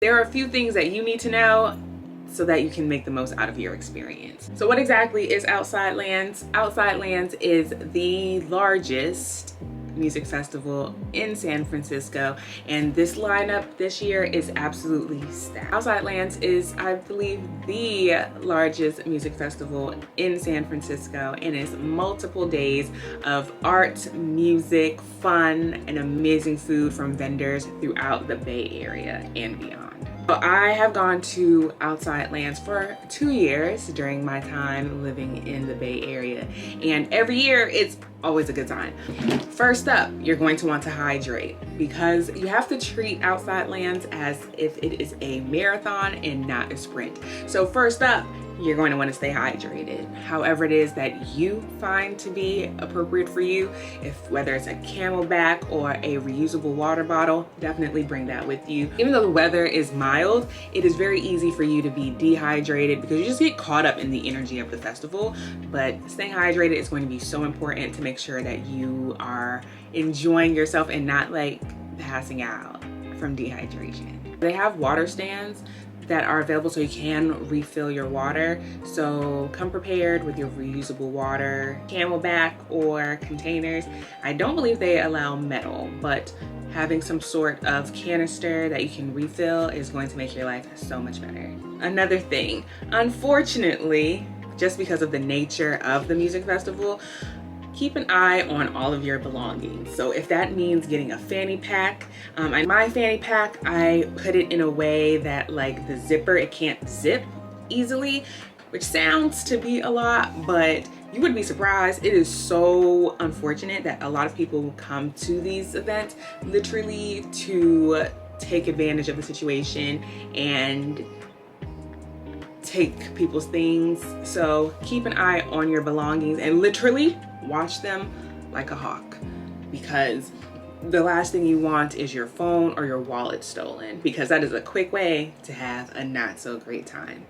There are a few things that you need to know so that you can make the most out of your experience. So what exactly is Outside Lands? Outside Lands is the largest music festival in San Francisco, and this lineup this year is absolutely stacked. Outside Lands is, I believe, the largest music festival in San Francisco, and is multiple days of art, music, fun, and amazing food from vendors throughout the Bay Area and beyond. So I have gone to Outside Lands for 2 years during my time living in the Bay Area, and every year it's always a good time. First up, you're going to want to hydrate, because you have to treat Outside Lands as if it is a marathon and not a sprint. So first up, you're going to want to stay hydrated. However it is that you find to be appropriate for you, whether it's a Camelback or a reusable water bottle, definitely bring that with you. Even though the weather is mild, it is very easy for you to be dehydrated because you just get caught up in the energy of the festival. But staying hydrated is going to be so important to make sure that you are enjoying yourself and not like passing out from dehydration. They have water stands that are available so you can refill your water. So come prepared with your reusable water, Camelback or containers. I don't believe they allow metal, but having some sort of canister that you can refill is going to make your life so much better. Another thing, unfortunately, just because of the nature of the music festival, keep an eye on all of your belongings. So if that means getting a fanny pack, my fanny pack, I put it in a way that like the zipper, it can't zip easily, which sounds to be a lot, but you would be surprised. It is so unfortunate that a lot of people will come to these events literally to take advantage of the situation and take people's things. So keep an eye on your belongings and literally watch them like a hawk, because the last thing you want is your phone or your wallet stolen, because that is a quick way to have a not so great time.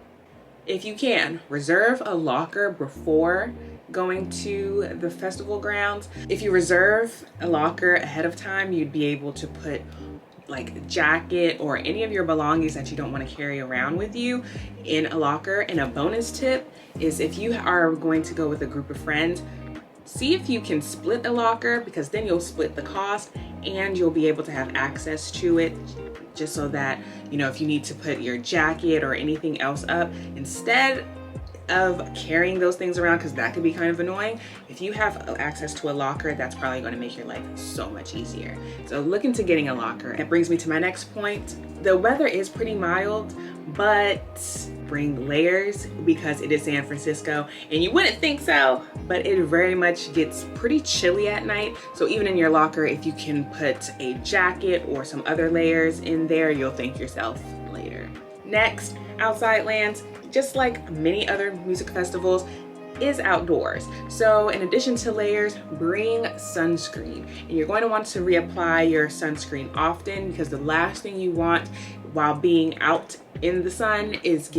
If you can, reserve a locker before going to the festival grounds. If you reserve a locker ahead of time, you'd be able to put like a jacket or any of your belongings that you don't want to carry around with you in a locker. And a bonus tip is, if you are going to go with a group of friends, see if you can split a locker, because then you'll split the cost and you'll be able to have access to it, just so that, you know, if you need to put your jacket or anything else up, instead of carrying those things around, because that could be kind of annoying, if you have access to a locker, that's probably going to make your life so much easier. So look into getting a locker. That brings me to my next point. The weather is pretty mild, but bring layers, because it is San Francisco, and you wouldn't think so, but it very much gets pretty chilly at night. So even in your locker, if you can put a jacket or some other layers in there, you'll thank yourself later. Next, Outside Lands, just like many other music festivals, is outdoors. So in addition to layers, bring sunscreen. And you're going to want to reapply your sunscreen often, because the last thing you want while being out in the sun is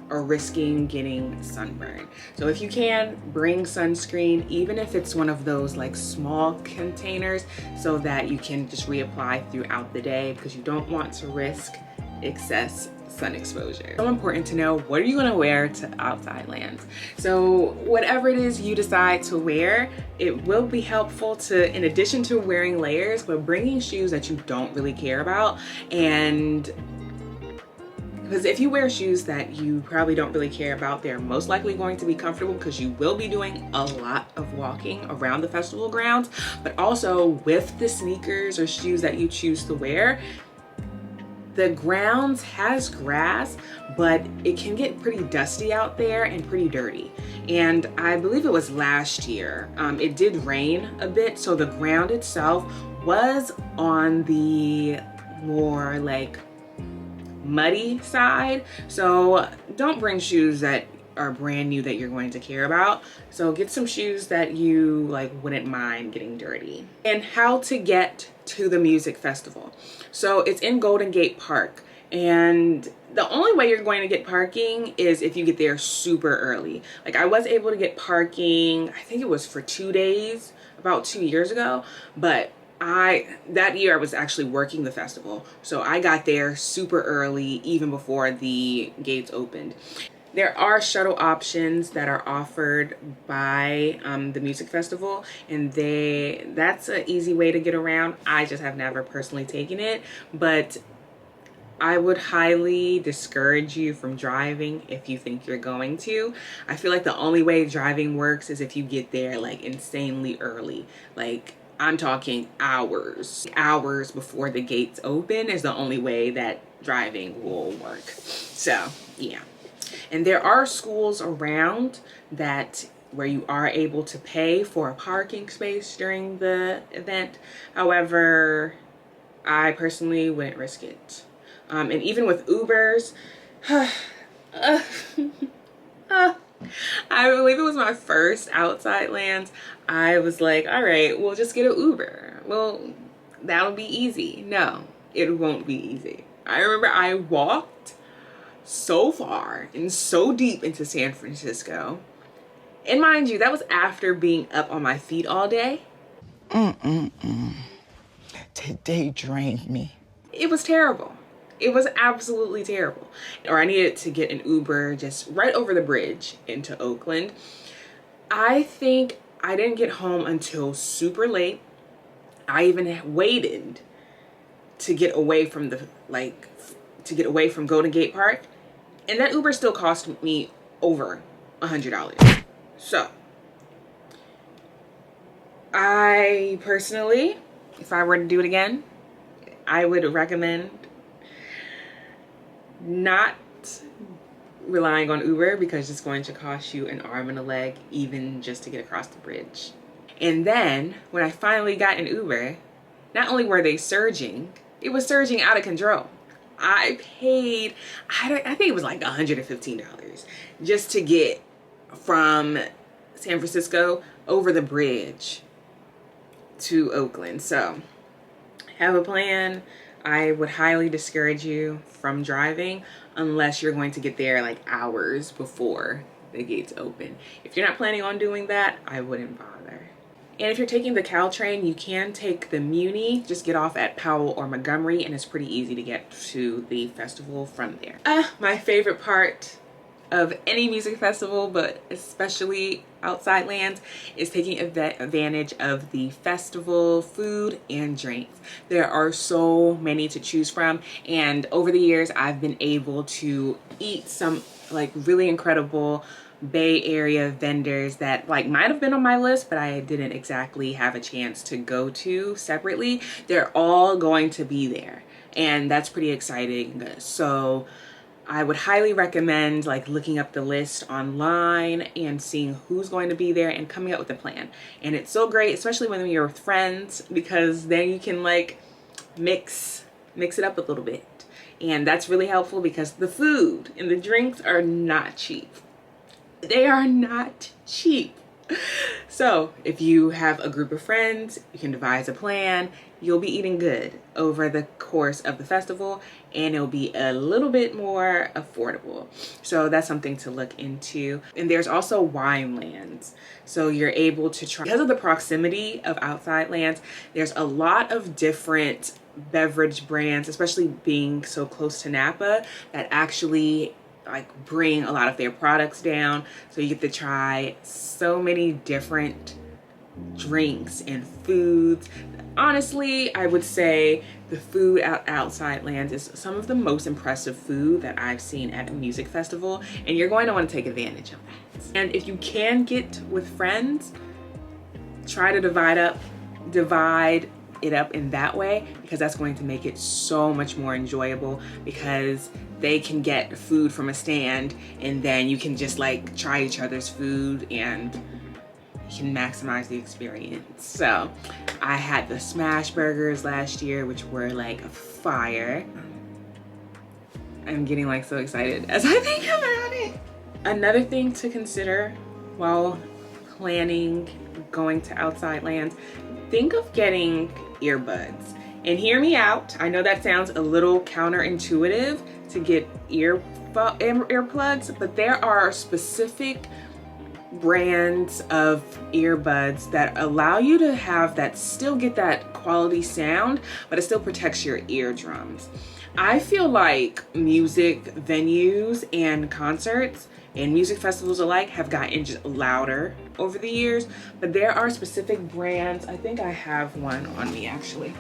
risking getting sunburned. So if you can, bring sunscreen, even if it's one of those like small containers, so that you can just reapply throughout the day, because you don't want to risk excess sun exposure. So important to know, what are you going to wear to Outside Lands? So whatever it is you decide to wear, it will be helpful to, in addition to wearing layers, but bringing shoes that you don't really care about. And because if you wear shoes that you probably don't really care about, they're most likely going to be comfortable, because you will be doing a lot of walking around the festival grounds. But also with the sneakers or shoes that you choose to wear, the grounds has grass, but it can get pretty dusty out there and pretty dirty. And I believe it was last year, it did rain a bit, so the ground itself was on the more like muddy side. So don't bring shoes that are brand new that you're going to care about. So get some shoes that you like wouldn't mind getting dirty. And how to get to the music festival. So it's in Golden Gate Park, and the only way you're going to get parking is if you get there super early. Like I was able to get parking, I think it was for 2 days about 2 years ago, but That year I was actually working the festival, so I got there super early, even before the gates opened. There are shuttle options that are offered by the music festival, and that's an easy way to get around. I just have never personally taken it, but I would highly discourage you from driving if you think you're going to. I feel like the only way driving works is if you get there like insanely early. Like, I'm talking hours. Hours before the gates open is the only way that driving will work. So, yeah. And there are schools around where you are able to pay for a parking space during the event. However, I personally wouldn't risk it. And even with Ubers, I believe it was my first outside lands. I was like, all right, we'll just get an Uber. Well, that'll be easy. No, it won't be easy. I remember I walked so far and so deep into San Francisco. And mind you, that was after being up on my feet all day. Today drained me. It was terrible. It was absolutely terrible. Or I needed to get an Uber just right over the bridge into Oakland. I think I didn't get home until super late. I even waited to get away from Golden Gate Park. And that Uber still cost me over $100. So, I personally, if I were to do it again, I would recommend not relying on Uber, because it's going to cost you an arm and a leg even just to get across the bridge. And then when I finally got an Uber, not only were they surging, it was surging out of control. I paid, I think it was like $115 just to get from San Francisco over the bridge to Oakland. So have a plan. I would highly discourage you from driving unless you're going to get there like hours before the gates open. If you're not planning on doing that, I wouldn't bother. And if you're taking the Caltrain, you can take the Muni. Just get off at Powell or Montgomery, and it's pretty easy to get to the festival from there. My favorite part of any music festival, but especially outside lands, is taking advantage of the festival food and drinks. There are so many to choose from, and over the years I've been able to eat some like really incredible Bay Area vendors that like might have been on my list, but I didn't exactly have a chance to go to separately. They're all going to be there, and that's pretty exciting. So I would highly recommend like looking up the list online and seeing who's going to be there and coming up with a plan. And it's so great, especially when you're with friends, because then you can like mix it up a little bit. And that's really helpful because the food and the drinks are not cheap. They are not cheap. So if you have a group of friends, you can devise a plan. You'll be eating good over the course of the festival, and it'll be a little bit more affordable. So that's something to look into. And there's also wine lands. So you're able to try, because of the proximity of outside lands, there's a lot of different beverage brands, especially being so close to Napa, that actually like bring a lot of their products down. So you get to try so many different drinks and foods. Honestly, I would say the food outside lands is some of the most impressive food that I've seen at a music festival, and you're going to want to take advantage of that. And if you can get with friends, try to divide it up in that way, because that's going to make it so much more enjoyable, because they can get food from a stand and then you can just like try each other's food and you can maximize the experience. So I had the smash burgers last year, which were like fire. I'm getting like so excited as I think about it. Another thing to consider while planning going to outside lands, think of getting earbuds. And hear me out, I know that sounds a little counterintuitive to get earplugs, but there are specific brands of earbuds that allow you to have that, still get that quality sound, but it still protects your eardrums. I feel like music venues and concerts and music festivals alike have gotten just louder over the years, but there are specific brands. I think I have one on me actually.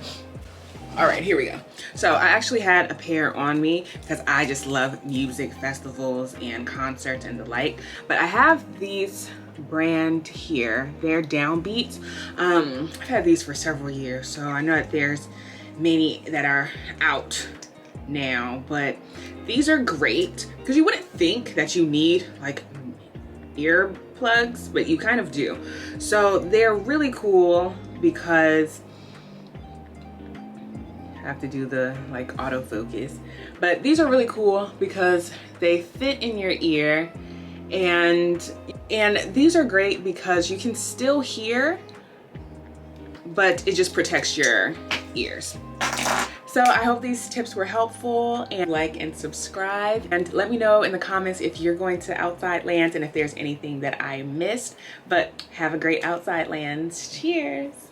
All right, here we go. So I actually had a pair on me because I just love music festivals and concerts and the like. But I have these brand here. They're Downbeats. I've had these for several years, so I know that there's many that are out now, but these are great because you wouldn't think that you need like earplugs, but you kind of do. So they're really cool because have to do the like autofocus, but these are really cool because they fit in your ear, and these are great because you can still hear, but it just protects your ears. So I hope these tips were helpful, and like and subscribe, and let me know in the comments if you're going to Outside Lands and if there's anything that I missed. But have a great Outside Lands. Cheers.